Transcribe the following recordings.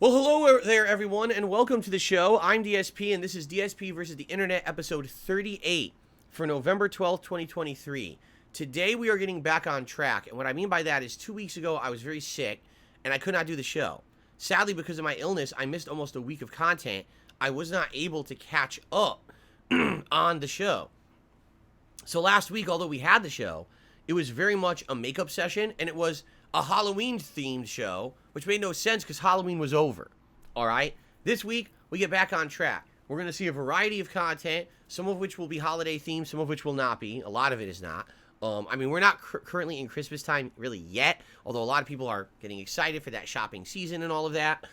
Well, hello there, everyone, and welcome to the show. I'm DSP, and this is DSP versus the Internet, episode 38 for November 12th, 2023. Today, we are getting back on track, and what I mean by that is 2 weeks ago, I was very sick, and I could not do the show. Sadly, because of my illness, I missed almost a week of content. I was not able to catch up on the show. So last week, although we had the show, it was very much a makeup session, and it was a Halloween-themed show, which made no sense because Halloween was over, all right? This week, we get back on track. We're going to see a variety of content, some of which will be holiday-themed, some of which will not be. A lot of it is not. I mean, we're not currently in Christmas time really yet, although a lot of people are getting excited for that shopping season and all of that.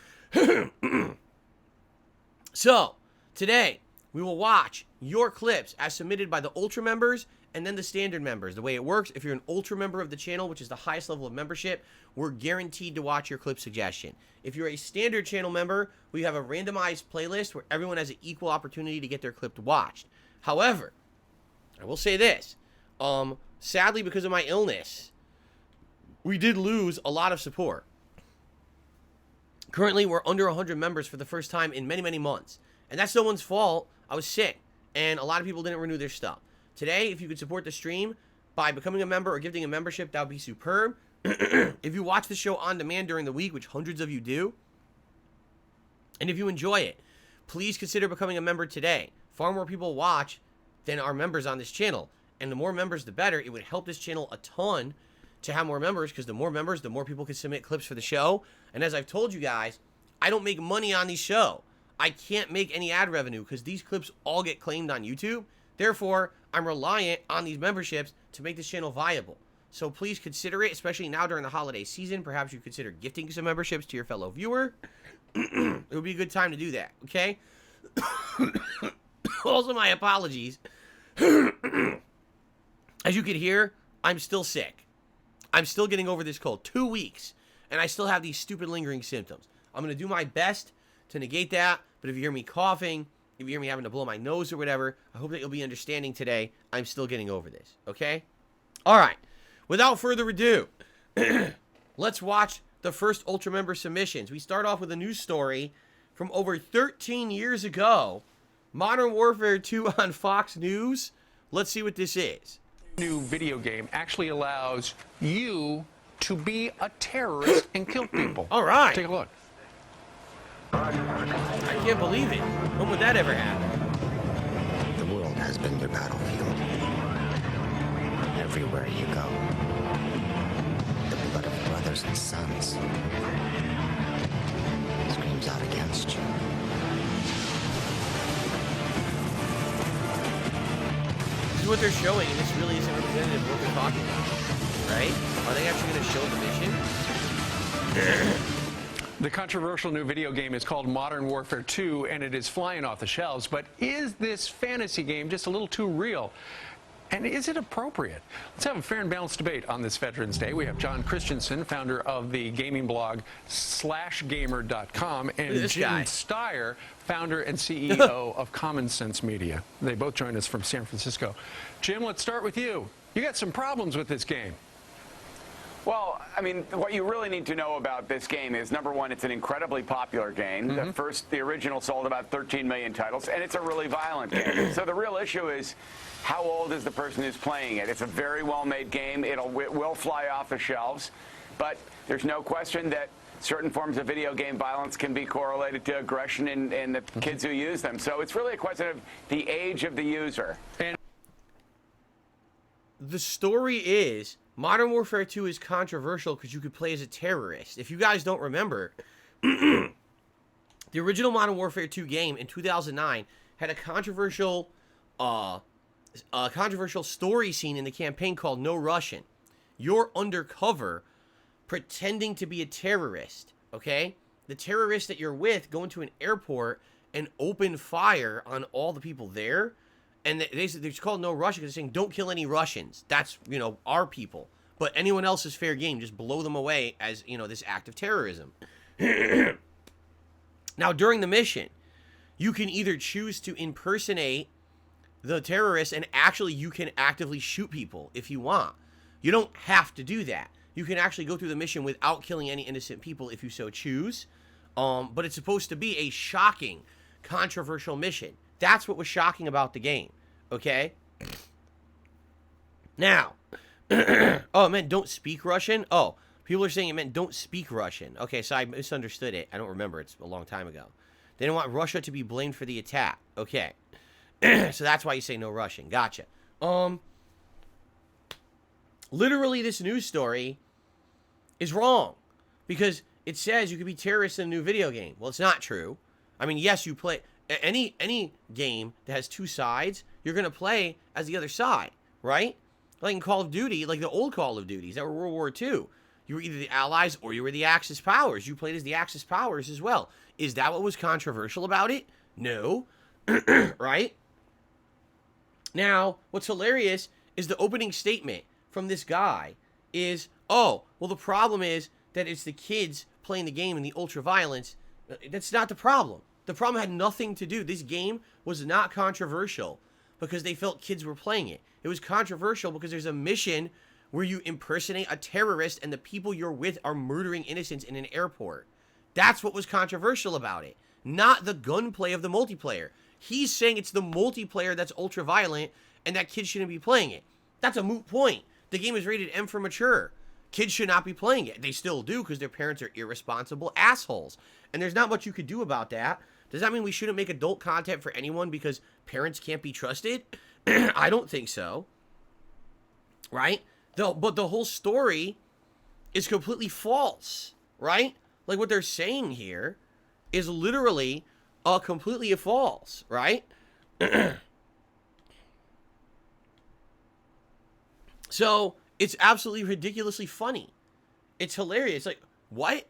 So, today, we will watch your clips as submitted by the Ultra members and then the standard members. The way it works, if you're an Ultra member of the channel, which is the highest level of membership, we're guaranteed to watch your clip suggestion. If you're a standard channel member, we have a randomized playlist where everyone has an equal opportunity to get their clip watched. However, I will say this, sadly because of my illness, we did lose a lot of support. Currently, we're under 100 members for the first time in many, many months. And that's no one's fault. I was sick, and a lot of people didn't renew their stuff. Today, if you could support the stream by becoming a member or gifting a membership, that would be superb. If you watch the show on demand during the week, which hundreds of you do, and if you enjoy it, please consider becoming a member today. Far more people watch than are members on this channel. And the more members, the better. It would help this channel a ton to have more members, because the more members, the more people can submit clips for the show. And as I've told you guys, I don't make money on these show. I can't make any ad revenue because these clips all get claimed on YouTube. Therefore, I'm reliant on these memberships to make this channel viable. So please consider it, especially now during the holiday season. Perhaps you consider gifting some memberships to your fellow viewer. It would be a good time to do that, okay? Also, my apologies. As you can hear, I'm still sick. I'm still getting over this cold. 2 weeks, and I still have these stupid lingering symptoms. I'm going to do my best to negate that, but if you hear me coughing, if you hear me having to blow my nose or whatever, I hope that you'll be understanding today. I'm still getting over this, okay? All right. Without further ado, let's watch the first Ultra member submissions. We start off with a news story from over 13 years ago. Modern Warfare 2 on Fox News. Let's see what this is. New video game actually allows you to be a terrorist and kill people. All right. Take a look. I can't believe it. When would that ever happen? The world has been your battlefield. Everywhere you go, the blood of brothers and sons screams out against you. This is what they're showing, and this really isn't representative of what they're talking about, right? Are they actually going to show the mission? The controversial new video game is called Modern Warfare 2, and it is flying off the shelves. But is this fantasy game just a little too real? And is it appropriate? Let's have a fair and balanced debate on this Veterans Day. We have John Christensen, founder of the gaming blog /gamer.com, and Jim Steyer, founder and CEO of Common Sense Media. They both join us from San Francisco. Jim, let's start with you. You got some problems with this game. Well, I mean, what you really need to know about this game is, number one, it's an incredibly popular game. The original sold about 13 million titles, and it's a really violent game. So the real issue is, how old is the person who's playing it? It's a very well-made game. It will fly off the shelves, but there's no question that certain forms of video game violence can be correlated to aggression in the kids who use them. So it's really a question of the age of the user. And the story is, Modern Warfare 2 is controversial because you could play as a terrorist. If you guys don't remember, the original Modern Warfare 2 game in 2009 had a controversial story scene in the campaign called No Russian. You're undercover pretending to be a terrorist, okay? The terrorists that you're with go into an airport and open fire on all the people there. And they're called No Russian because they're saying, don't kill any Russians. That's, you know, our people. But anyone else is fair game. Just blow them away as, you know, this act of terrorism. Now, during the mission, you can either choose to impersonate the terrorists, and actually you can actively shoot people if you want. You don't have to do that. You can actually go through the mission without killing any innocent people if you so choose. But it's supposed to be a shocking, controversial mission. That's what was shocking about the game, okay? Now, oh, it meant don't speak Russian? Oh, people are saying it meant don't speak Russian. Okay, so I misunderstood it. I don't remember. It's a long time ago. They didn't want Russia to be blamed for the attack. Okay. So that's why you say no Russian. Gotcha. Literally, this news story is wrong because it says you could be terrorists in a new video game. Well, it's not true. I mean, yes, you play any game that has two sides, you're going to play as the other side, right? Like in Call of Duty, like the old Call of Duties that were World War II. You were either the Allies or you were the Axis powers. You played as the Axis powers as well. Is that what was controversial about it? No. Right? Now, what's hilarious is the opening statement from this guy is, oh, well, the problem is that it's the kids playing the game and the ultra-violence. That's not the problem. The problem had nothing to do. This game was not controversial because they felt kids were playing it. It was controversial because there's a mission where you impersonate a terrorist and the people you're with are murdering innocents in an airport. That's what was controversial about it, not the gunplay of the multiplayer. He's saying it's the multiplayer that's ultra-violent and that kids shouldn't be playing it. That's a moot point. The game is rated M for mature. Kids should not be playing it. They still do because their parents are irresponsible assholes. And there's not much you could do about that. Does that mean we shouldn't make adult content for anyone because parents can't be trusted? I don't think so. Right? But the whole story is completely false. Right? Like what they're saying here is literally completely false. Right? So it's absolutely ridiculously funny. It's hilarious. Like, what?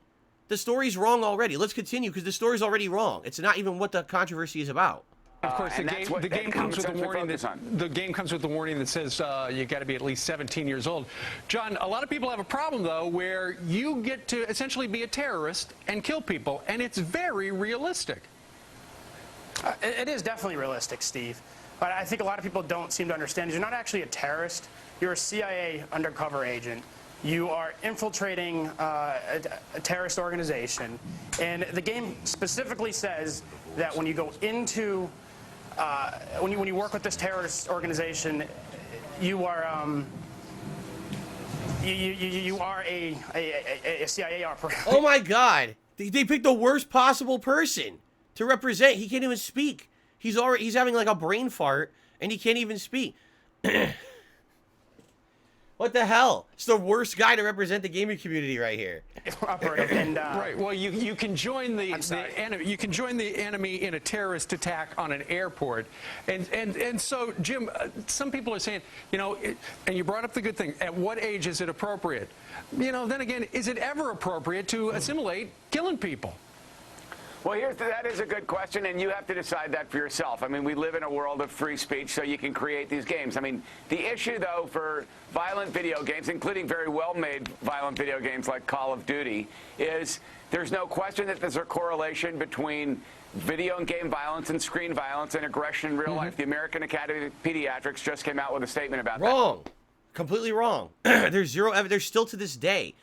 The story's wrong already. Let's continue because the story's already wrong. It's not even what the controversy is about. Of course, the game comes with a warning that says you got to be at least 17 years old. John, a lot of people have a problem though, where you get to essentially be a terrorist and kill people, and it's very realistic. It is definitely realistic, Steve. But I think a lot of people don't seem to understand. You're not actually a terrorist. You're a CIA undercover agent. You are infiltrating a terrorist organization. And the game specifically says that when you go into, when you work with this terrorist organization, you are you are a CIA operative. Oh my God! They picked the worst possible person to represent. He can't even speak. He's having like a brain fart and he can't even speak. What the hell? It's the worst guy to represent the gaming community right here. Right. Well, you can join the enemy in a terrorist attack on an airport, and so Jim, some people are saying, you know, and you brought up the good thing. At what age is it appropriate? You know, then again, is it ever appropriate to assimilate killing people? Well, that is a good question, and you have to decide that for yourself. I mean, we live in a world of free speech, so you can create these games. I mean, the issue, though, for violent video games, including very well-made violent video games like Call of Duty, is there's no question that there's a correlation between video and game violence and screen violence and aggression in real life. The American Academy of Pediatrics just came out with a statement about that. Wrong. Completely wrong. There's zero evidence. There's still to this day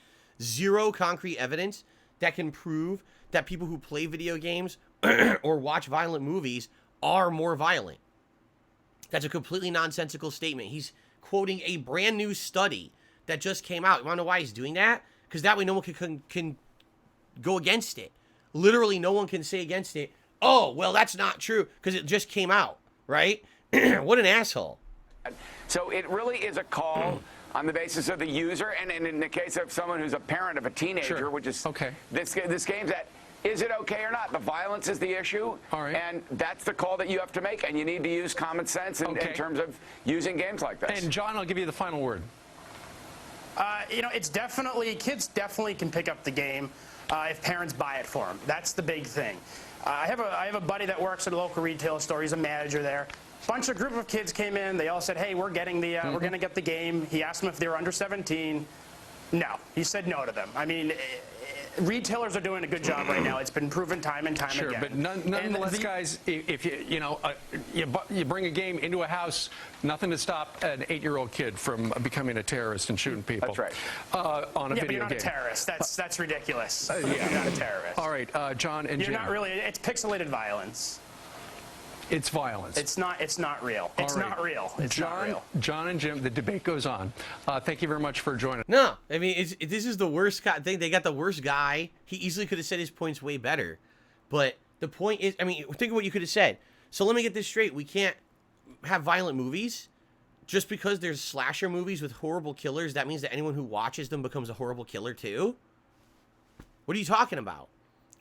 zero concrete evidence that can prove that people who play video games or watch violent movies are more violent. That's a completely nonsensical statement. He's quoting a brand new study that just came out. You want to know why he's doing that? Because that way no one can go against it. Literally no one can say against it, oh, well, that's not true because it just came out, right? What an asshole. So it really is a call on the basis of the user, and in the case of someone who's a parent of a teenager, which is this game's at, is it okay or not? The violence is the issue, and that's the call that you have to make, and you need to use common sense in terms of using games like this. And John, I'll give you the final word. You know, it's definitely, kids definitely can pick up the game if parents buy it for them. That's the big thing. I have a buddy that works at a local retail store. He's a manager there. Group of kids came in. They all said, "Hey, we're getting the we're going to get the game." He asked them if they were under 17. No, he said no to them. I mean, retailers are doing a good job right now. It's been proven time and time Sure, again. but nonetheless, guys, if you bring a game into a house, nothing to stop an 8-year-old kid from becoming a terrorist and shooting people. That's right. On a Yeah, video but you're not game. a terrorist. That's ridiculous. Yeah. You're not a terrorist. All right, John and You're Jim. not really. It's pixelated violence. It's violence. It's not real. It's All right. not real. It's not real. John and Jim, the debate goes on. Thank you very much for joining. No, I mean, this is the worst guy. They got the worst guy. He easily could have said his points way better. But the point is, I mean, think of what you could have said. So let me get this straight. We can't have violent movies just because there's slasher movies with horrible killers. That means that anyone who watches them becomes a horrible killer too? What are you talking about?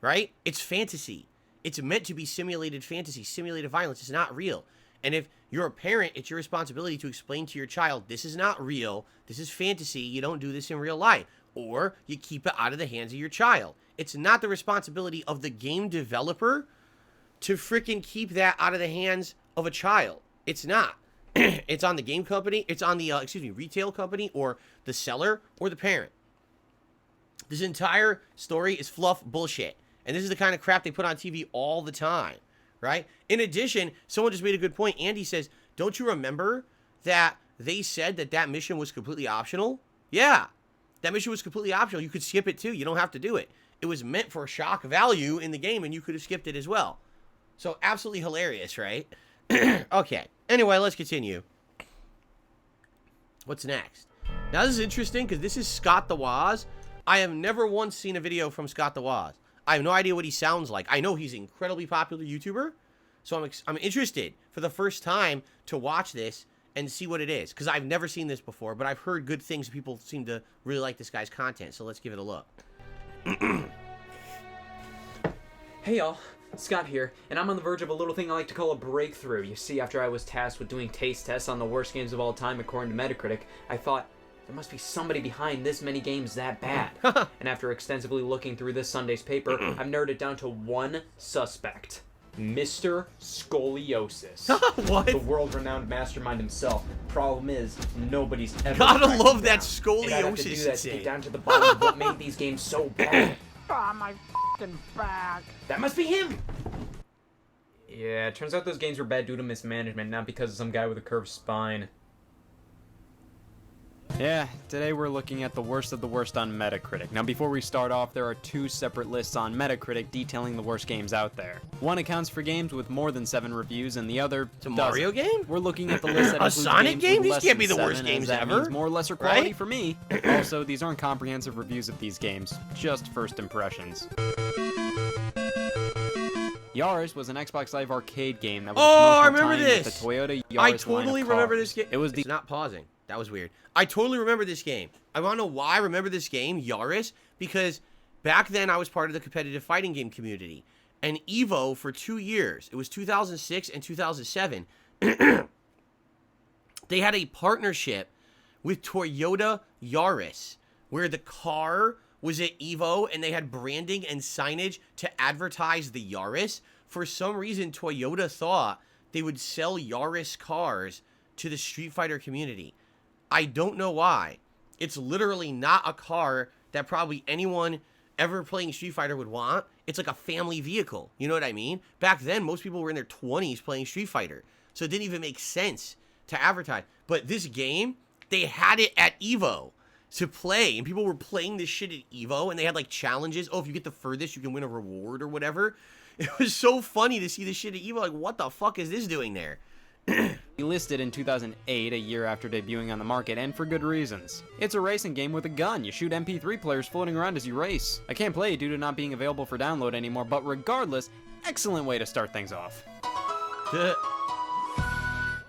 Right? It's fantasy. It's meant to be simulated fantasy, simulated violence. It's not real. And if you're a parent, it's your responsibility to explain to your child, this is not real. This is fantasy. You don't do this in real life. Or you keep it out of the hands of your child. It's not the responsibility of the game developer to freaking keep that out of the hands of a child. It's not. It's on the game company. It's on the, retail company or the seller or the parent. This entire story is fluff bullshit. And this is the kind of crap they put on TV all the time, right? In addition, someone just made a good point. Andy says, don't you remember that they said that mission was completely optional? Yeah, that mission was completely optional. You could skip it too. You don't have to do it. It was meant for shock value in the game, and you could have skipped it as well. So absolutely hilarious, right? Okay. Anyway, let's continue. What's next? Now, this is interesting because this is Scott the Woz. I have never once seen a video from Scott the Woz. I have no idea what he sounds like. I know he's an incredibly popular YouTuber, so I'm interested for the first time to watch this and see what it is, because I've never seen this before, but I've heard good things. People seem to really like this guy's content, so let's give it a look. Hey y'all, Scott here, and I'm on the verge of a little thing I like to call a breakthrough. You see, after I was tasked with doing taste tests on the worst games of all time according to Metacritic, I thought, there must be somebody behind this many games that bad. And after extensively looking through this Sunday's paper, I've narrowed it down to one suspect. Mr. Scoliosis. What? The world-renowned mastermind himself. Problem is, nobody's ever Gotta tracked love him that down. And I'd have to do scoliosis that to thing. get down to the bottom of what made these games so bad. My fucking back. That must be him! Yeah, it turns out those games were bad due to mismanagement, not because of some guy with a curved spine. Yeah, today we're looking at the worst of the worst on Metacritic. Now before we start off, there are two separate lists on Metacritic detailing the worst games out there. One accounts for games with more than 7 reviews, and the other It's a Mario game? We're looking at the list that A includes Sonic games game? with These less can't be than the worst 7, games as that ever, means more lesser quality right? for me. Also, these aren't comprehensive reviews of these games, just first impressions. Yaris was an Xbox Live Arcade game that was Oh, I a promotional remember tie-in with this. the Toyota Yaris I line of totally remember cars. this game. It was the It's not pausing. That was weird. I totally remember this game. I want to know why I remember this game, Yaris, because back then I was part of the competitive fighting game community. And EVO for 2 years, it was 2006 and 2007, they had a partnership with Toyota Yaris, where the car was at EVO and they had branding and signage to advertise the Yaris. For some reason, Toyota thought they would sell Yaris cars to the Street Fighter community. I don't know why. It's literally not a car that probably anyone ever playing Street Fighter would want. It's like a family vehicle. You know what I mean? Back then, most people were in their 20s playing Street Fighter. So it didn't even make sense to advertise. But this game, they had it at EVO to play. And people were playing this shit at EVO. And they had like challenges. Oh, if you get the furthest, you can win a reward or whatever. It was so funny to see this shit at EVO. Like, what the fuck is this doing there? listed in 2008, a year after debuting on the market, and for good reasons. It's a racing game with a gun. You shoot MP3 players floating around as you race. I can't play it due to not being available for download anymore, but regardless, excellent way to start things off.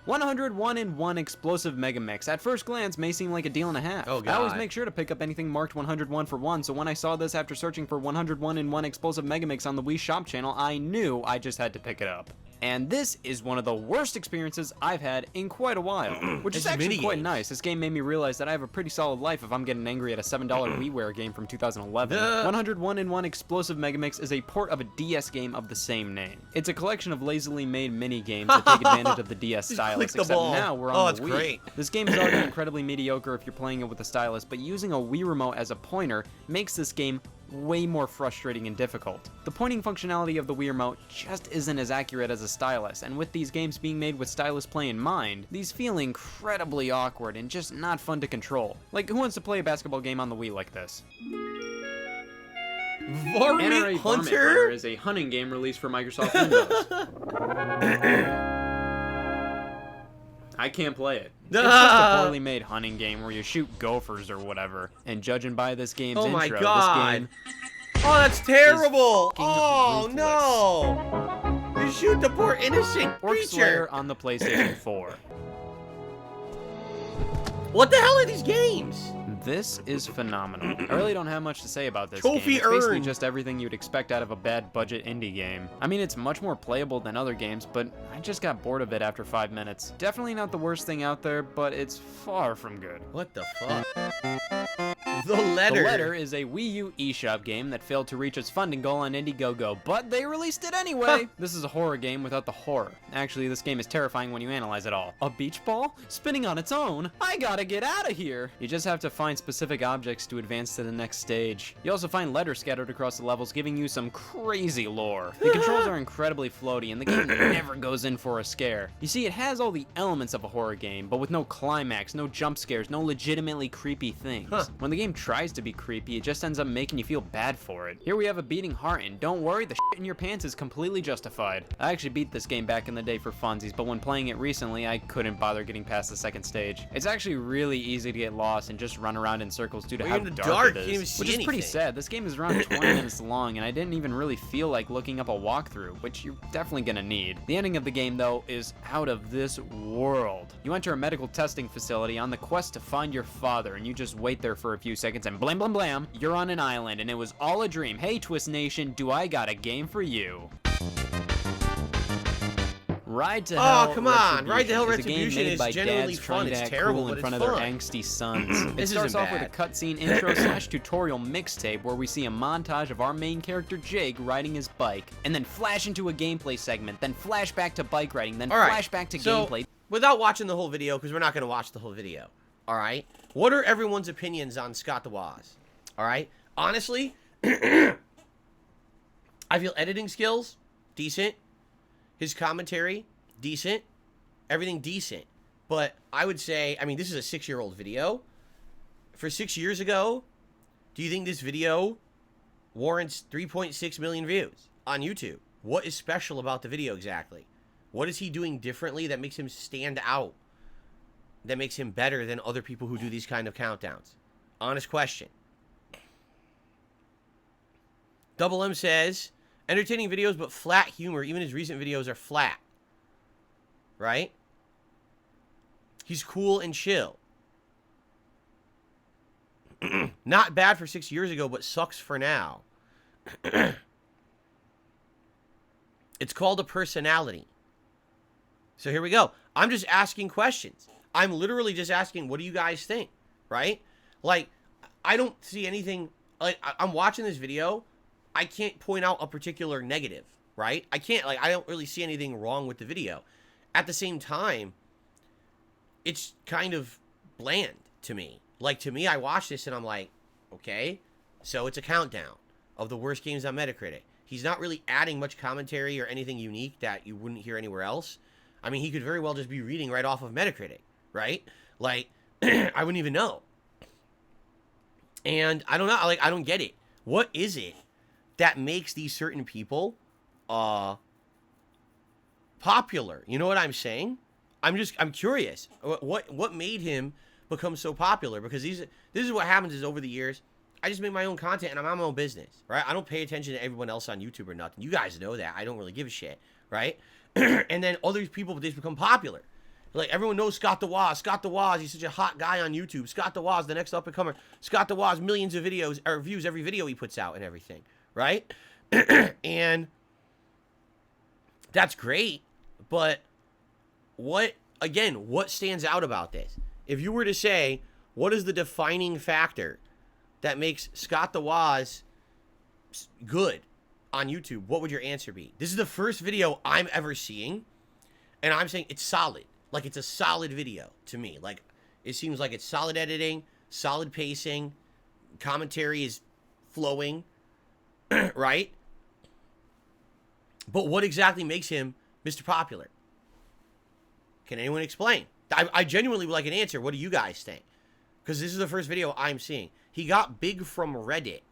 101 in 1 explosive mega mix. At first glance may seem like a deal and a half. Oh, God. I always make sure to pick up anything marked 101 for 1, so when I saw this after searching for 101 in 1 explosive mega mix on the Wii Shop channel, I knew I just had to pick it up. And this is one of the worst experiences I've had in quite a while, which is It's actually quite minigames. nice. This game made me realize that I have a pretty solid life if I'm getting angry at a $7 WiiWare game from 2011. 101 in 1 Explosive Megamix is a port of a DS game of the same name. It's a collection of lazily made mini games that take advantage of the DS Just stylus, click the except ball. now we're Oh, on it's the Wii. great. This game is already incredibly mediocre if you're playing it with a stylus, but using a Wii remote as a pointer makes this game way more frustrating and difficult. The pointing functionality of the Wii Remote just isn't as accurate as a stylus, and with these games being made with stylus play in mind, these feel incredibly awkward and just not fun to control. Like, who wants to play a basketball game on the Wii like this? Varmint NRA Varmint Hunter? Runner is a hunting game released for Microsoft Windows. I can't play it. It's just a poorly made hunting game where you shoot gophers or whatever. And judging by this game's Oh my intro, God. this game Oh, that's terrible! fucking Oh ruthless. no! You shoot the poor innocent Orc creature! Slayer on the PlayStation 4. What the hell are these games? This is phenomenal. I really don't have much to say about this Trophy game. It's basically earned. just everything you'd expect out of a bad budget indie game. I mean, it's much more playable than other games, but I just got bored of it after 5 minutes. Definitely not the worst thing out there, but it's far from good. What the fuck? The Letter. The Letter is a Wii U eShop game that failed to reach its funding goal on Indiegogo, but they released it anyway! This is a horror game without the horror. Actually, this game is terrifying when you analyze it all. A beach ball? Spinning on its own? I gotta get out of here! You just have to find specific objects to advance to the next stage. You also find letters scattered across the levels, giving you some crazy lore. The controls are incredibly floaty, and the game never goes in for a scare. You see, it has all the elements of a horror game, but with no climax, no jump scares, no legitimately creepy things. When the game tries to be creepy, it just ends up making you feel bad for it. Here we have a beating heart, and don't worry, the shit in your pants is completely justified. I actually beat this game back in the day for funsies, but when playing it recently, I couldn't bother getting past the second stage. It's actually really easy to get lost and just run around in circles due to Well, how you're in the dark dark, it you can't even is, see which is pretty anything. sad. This game is around 20 minutes long, and I didn't even really feel like looking up a walkthrough, which you're definitely gonna need. The ending of the game, though, is out of this world. You enter a medical testing facility on the quest to find your father, and you just wait there for a few seconds, and blam blam blam, you're on an island, and it was all a dream. Hey, Twist Nation, do I got a game for you? Ride to Hell. Oh, come on. Retribution Ride to Hell is a game Retribution made is by generally dads fun. trying to It's act terrible, cool but in front it's of their fun. angsty sons. It This starts isn't off with a bad. cutscene intro / tutorial mixtape where we see a montage of our main character Jake riding his bike, and then flash into a gameplay segment, then flash back to bike riding, then All right. flash back to So, gameplay. without watching the whole video, because we're not going to watch the whole video, all right? What are everyone's opinions on Scott the Woz? All right? Honestly, I feel editing skills, decent. His commentary, decent. Everything decent. But I would say, I mean, this is a 6-year-old video. For 6 years ago, do you think this video warrants 3.6 million views on YouTube? What is special about the video exactly? What is he doing differently that makes him stand out? That makes him better than other people who do these kind of countdowns? Honest question. Double M says, entertaining videos but flat humor. Even his recent videos are flat. Right? He's cool and chill. Not bad for 6 years ago, but sucks for now. It's called a personality. So here we go. I'm just asking questions. I'm literally just asking, what do you guys think? Right? Like, I don't see anything. Like, I'm watching this video. I can't point out a particular negative. Right? I can't. Like, I don't really see anything wrong with the video. At the same time, it's kind of bland to me. Like, to me, I watch this and I'm like, okay, so it's a countdown of the worst games on Metacritic. He's not really adding much commentary or anything unique that you wouldn't hear anywhere else. I mean, he could very well just be reading right off of Metacritic, right? Like, I wouldn't even know. And I don't know, like, I don't get it. What is it that makes these certain people popular? You know what I'm saying? I'm curious. What made him become so popular? Because this is what happens is over the years, I just make my own content and I'm on my own business, right? I don't pay attention to everyone else on YouTube or nothing. You guys know that. I don't really give a shit, right? And then other people just become popular. Like, everyone knows Scott the Woz. Scott the Woz, he's such a hot guy on YouTube. Scott the Woz, the next up-and-comer. Scott the Woz, millions of videos or views every video he puts out and everything, right? And that's great, but what stands out about this? If you were to say, what is the defining factor that makes Scott the Woz good on YouTube, what would your answer be? This is the first video I'm ever seeing, and I'm saying it's solid. Like, it's a solid video to me. Like, it seems like it's solid editing, solid pacing, commentary is flowing, right? But what exactly makes him Mr. Popular? Can anyone explain? I genuinely would like an answer. What do you guys think? Because this is the first video I'm seeing. He got big from Reddit.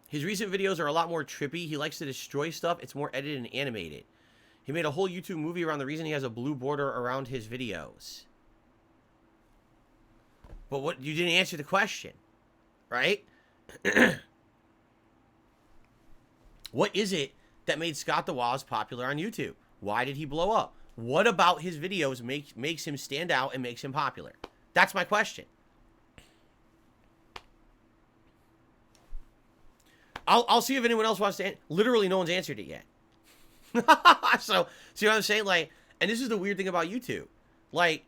His recent videos are a lot more trippy. He likes to destroy stuff. It's more edited and animated. He made a whole YouTube movie around the reason he has a blue border around his videos. But what, you didn't answer the question, right? What is it that made Scott the Woz popular on YouTube? Why did he blow up? What about his videos makes him stand out and makes him popular? That's my question. I'll see if anyone else wants to. Literally, no one's answered it yet. So, see what I'm saying? Like, and this is the weird thing about YouTube. Like,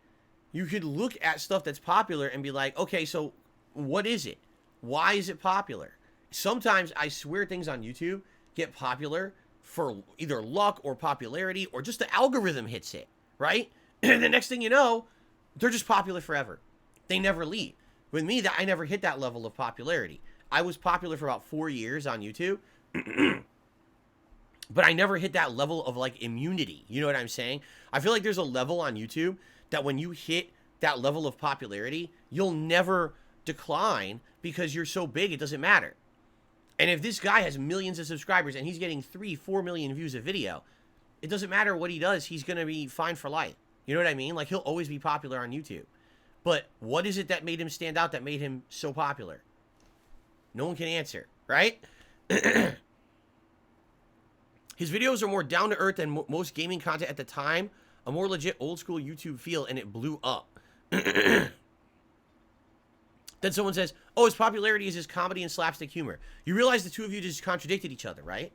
you could look at stuff that's popular and be like, okay, so what is it? Why is it popular? Sometimes I swear things on YouTube get popular for either luck or popularity or just the algorithm hits it, right? And the next thing you know, they're just popular forever. They never leave. With me, I never hit that level of popularity. I was popular for about 4 years on YouTube, but I never hit that level of like immunity. You know what I'm saying? I feel like there's a level on YouTube that when you hit that level of popularity, you'll never decline because you're so big, it doesn't matter. And if this guy has millions of subscribers and he's getting 3-4 million views a video, it doesn't matter what he does, he's going to be fine for life. You know what I mean? Like, he'll always be popular on YouTube. But what is it that made him stand out, that made him so popular? No one can answer, right? His videos are more down-to-earth than most gaming content at the time, a more legit old-school YouTube feel, and it blew up. Then someone says, oh, his popularity is his comedy and slapstick humor. You realize the two of you just contradicted each other, right?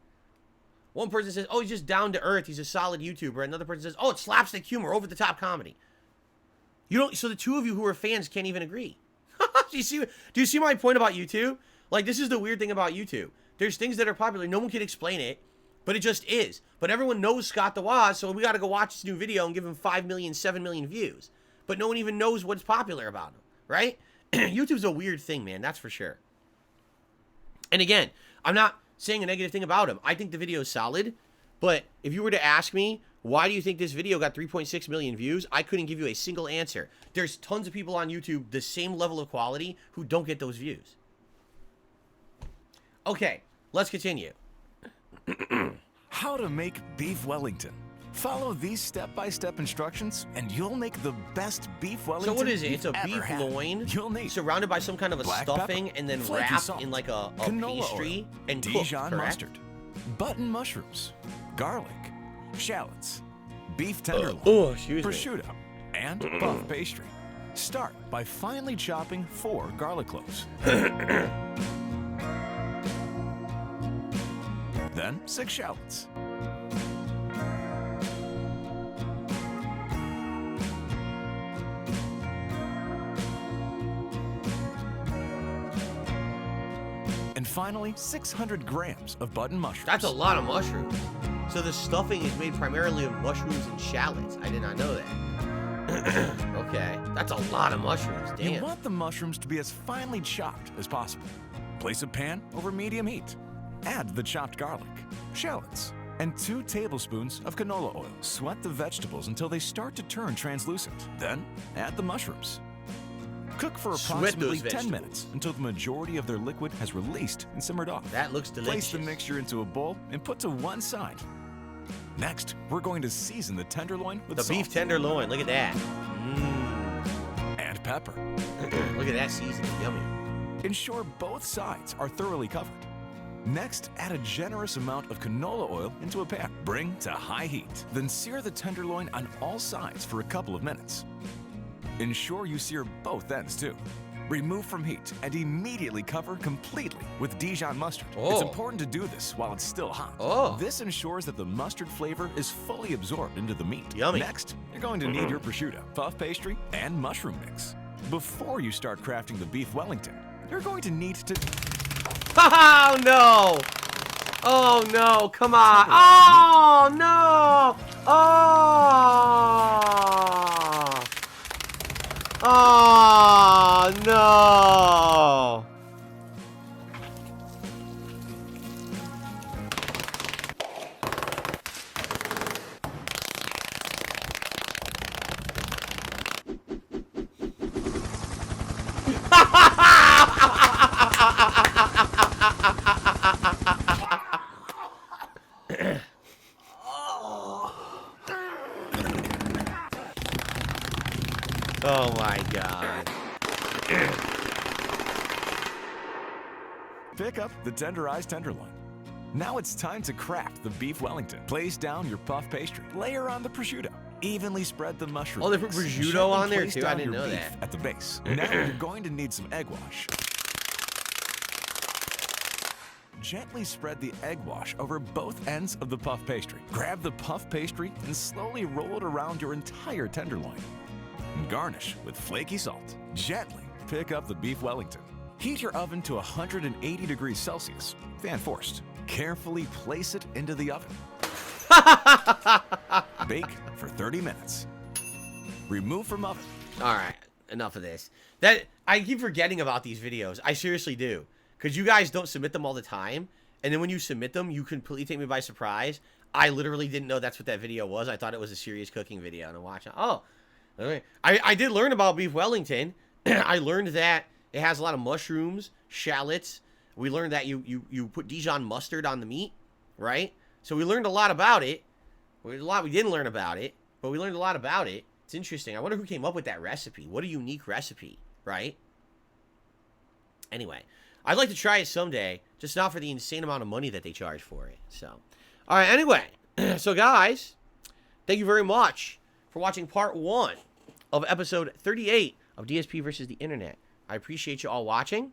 One person says, oh, he's just down-to-earth, he's a solid YouTuber. Another person says, oh, it's slapstick humor, over-the-top comedy. So the two of you who are fans can't even agree. Do you see my point about YouTube? Like, this is the weird thing about YouTube. There's things that are popular. No one can explain it, but it just is. But everyone knows Scott the Woz, so we got to go watch this new video and give him 5 million, 7 million views. But no one even knows what's popular about him, right? YouTube's a weird thing, man. That's for sure. And again, I'm not saying a negative thing about him. I think the video is solid. But if you were to ask me, why do you think this video got 3.6 million views? I couldn't give you a single answer. There's tons of people on YouTube, the same level of quality, who don't get those views. Okay, let's continue. How to make beef Wellington. Follow these step-by-step instructions, and you'll make the best beef Wellington. So what is it? It's a you've beef ever had. loin You'll need surrounded by some kind of a black stuffing pepper, and then flaky wrapped salt, in like a canola pastry oil, and cooked, Dijon correct? mustard, button mushrooms, garlic, shallots, beef tenderloin, Excuse me. prosciutto, and puff pastry. Start by finely chopping 4 garlic cloves. Then 6 shallots. And finally, 600 grams of button mushrooms. That's a lot of mushrooms. So the stuffing is made primarily of mushrooms and shallots. I did not know that. Okay, that's a lot of mushrooms. Damn. You want the mushrooms to be as finely chopped as possible. Place a pan over medium heat. Add the chopped garlic, shallots, and 2 tablespoons of canola oil. Sweat the vegetables until they start to turn translucent. Then add the mushrooms. Cook for approximately 10 minutes until the majority of their liquid has released and simmered off. That looks delicious. Place the mixture into a bowl and put to one side. Next, we're going to season the tenderloin with the salt. beef tenderloin. Look at that. And pepper. Look at that seasoning. Yummy. Ensure both sides are thoroughly covered. Next, add a generous amount of canola oil into a pan. Bring to high heat. Then sear the tenderloin on all sides for a couple of minutes. Ensure you sear both ends too. Remove from heat and immediately cover completely with Dijon mustard. It's important to do this while it's still hot. This ensures that the mustard flavor is fully absorbed into the meat. Yummy. Next, you're going to need your prosciutto, puff pastry, and mushroom mix. Before you start crafting the beef Wellington, you're going to need to... Oh, no! Oh, no! Come on! Oh, no! Oh! Oh, no! Pick up the tenderized tenderloin. Now it's time to craft the beef Wellington. Place down your puff pastry. Layer on the prosciutto. Evenly spread the mushroom. Oh, they put mix. prosciutto Gently on there place too? I down didn't your know beef that. at the base. Now you're going to need some egg wash. Gently spread the egg wash over both ends of the puff pastry. Grab the puff pastry and slowly roll it around your entire tenderloin. And garnish with flaky salt. Gently pick up the beef Wellington. Heat your oven to 180 degrees Celsius, fan forced. Carefully place it into the oven. Bake for 30 minutes. Remove from oven. All right, enough of this. That I keep forgetting about these videos. I seriously do. Because you guys don't submit them all the time. And then when you submit them, you completely take me by surprise. I literally didn't know that's what that video was. I thought it was a serious cooking video. And I'm watching. Oh, I did learn about beef Wellington. I learned that it has a lot of mushrooms, shallots. We learned that you put Dijon mustard on the meat, right? So we learned a lot about it. We didn't learn about it, but we learned a lot about it. It's interesting. I wonder who came up with that recipe. What a unique recipe, right? Anyway, I'd like to try it someday, just not for the insane amount of money that they charge for it. So, all right, anyway. So, guys, thank you very much for watching part 1 of episode 38 of DSP versus the Internet. I appreciate you all watching.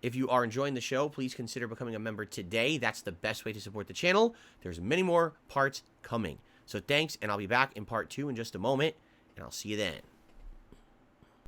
If you are enjoying the show, please consider becoming a member today. That's the best way to support the channel. There's many more parts coming. So, thanks, and I'll be back in part 2 in just a moment, and I'll see you then.